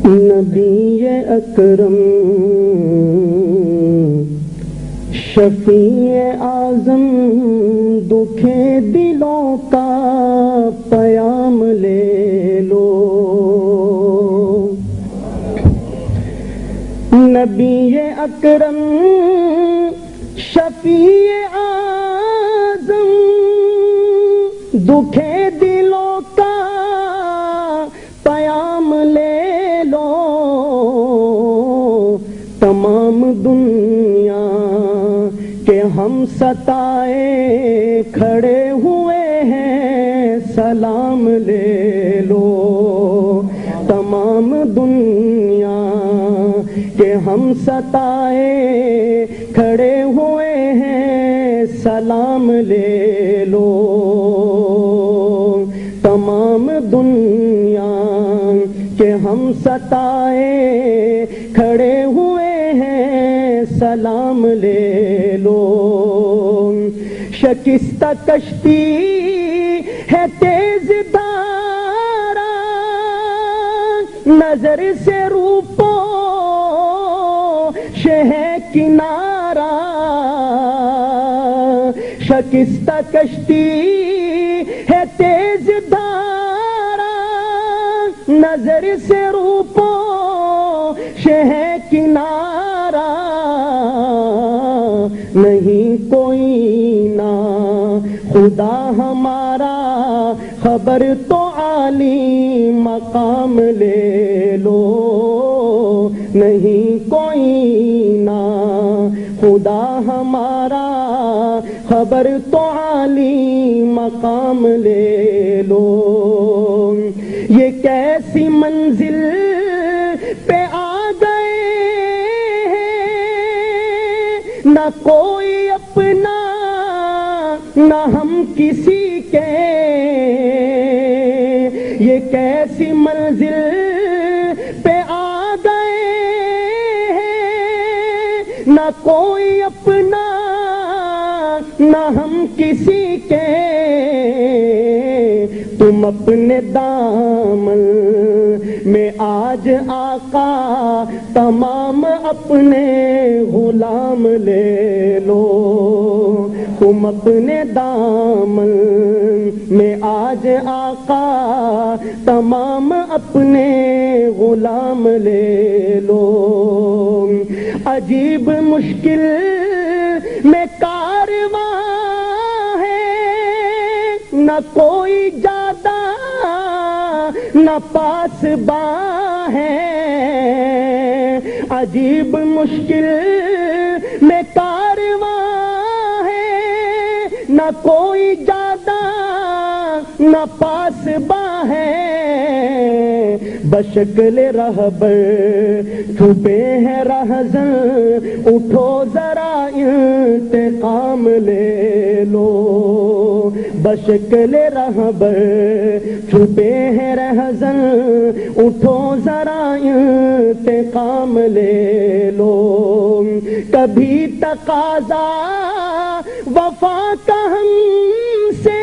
نبی اکرم شفیع اعظم دکھے دلوں کا پیام لے لو. نبی اکرم شفیع اعظم دکھے دلوں کا پیام لے لو. تمام دنیا کہ ہم ستائے کھڑے ہوئے ہیں سلام لے لو. تمام دنیا کہ ہم ستائے کھڑے ہوئے ہیں سلام لے لو. تمام دنیا کہ ہم ستائے کھڑے ہوئے ہیں سلام لے لو. شکستہ کشتی ہے تیز دھارا نظر سے روپو ہے کنارہ. شکستہ کشتی ہے تیز دھارا نظر سے روپو ہے کنارہ. نہیں کوئی نہ خدا ہمارا خبر تو عالی مقام لے لو. نہیں کوئی نہ خدا ہمارا خبر تو عالی مقام لے لو. یہ کیسی منزل پہ آ گئے ہیں نہ کوئی اپنا نہ ہم کسی کے. یہ کیسی منزل پہ آ گئے ہیں نہ کوئی اپنا نہ ہم کسی کے. تم اپنے دامن میں آج آقا تمام اپنے غلام لے لو. تم اپنے دامن میں آج آقا تمام اپنے غلام لے لو. عجیب مشکل میں کارواں ہے نہ کوئی جادہ نہ پاسباں ہے. عجیب مشکل میں کارواں ہے نہ کوئی جادہ نہ پاسباں ہے. بشکل رہبر چھپے ہیں رہزن اٹھو ذرا انتقام لے لو. بشکل رہبر چھپے ہیں رہزن اٹھو ذرا انتقام لے لو. کبھی تقاضا وفا کا ہم سے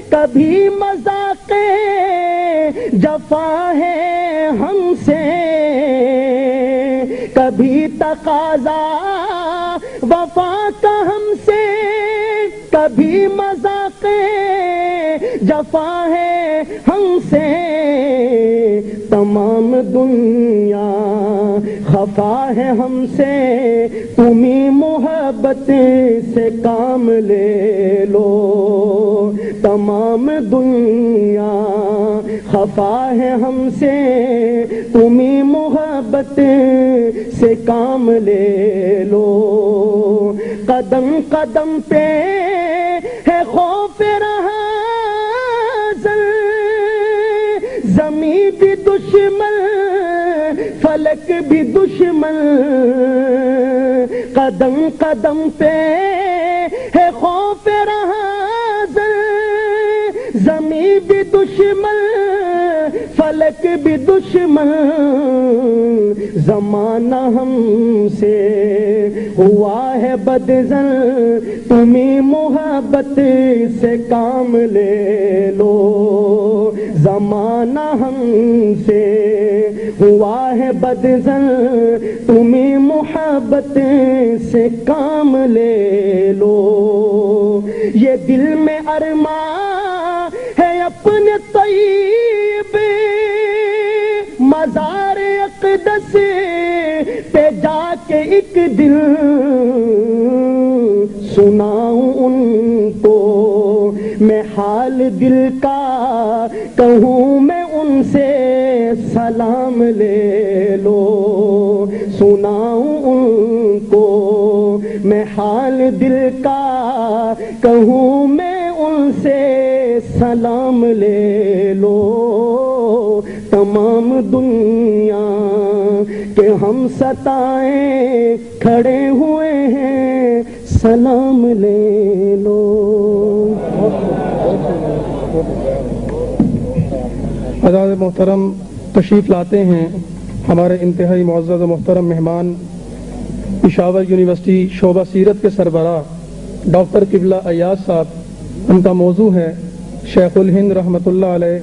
کبھی مذاق جفا ہے ہم سے. کبھی تقاضا وفا کا ہم سے کبھی مذاق جفا ہے ہم سے. تمام دنیا خفا ہے ہم سے تمہیں محبت سے کام لے لو. تمام دنیا خفا ہے ہم سے تمہیں محبت سے کام لے لو. قدم قدم پہ ہے خوف رہا زمین بھی دشمن فلک بھی دشمن. قدم قدم پہ ہے خوف رہا زمین بھی دشمن فلک بھی دشمن، زمانہ ہم سے ہوا ہے بدظن، تمہیں محبت سے کام لے لو، زمانہ ہم سے ہوا ہے بدظن، تمہیں محبت سے کام لے لو، یہ دل میں ارماں ہے اپنے طیب مزار اقدس پہ جا کے ایک دل سناؤں ان کو میں حال دل کا، کہوں میں ان سے سلام لے لو، سناؤں ان کو میں حال دل کا، کہوں میں ان سے سلام لے لو، تمام دنیا کہ ہم ستائیں کھڑے ہوئے ہیں، سلام لے لو۔ حضرات محترم تشریف لاتے ہیں ہمارے انتہائی معزز و محترم مہمان پشاور یونیورسٹی شعبہ سیرت کے سربراہ ڈاکٹر قبلہ ایاز صاحب، ان کا موضوع ہے شیخ الہند رحمۃ اللہ علیہ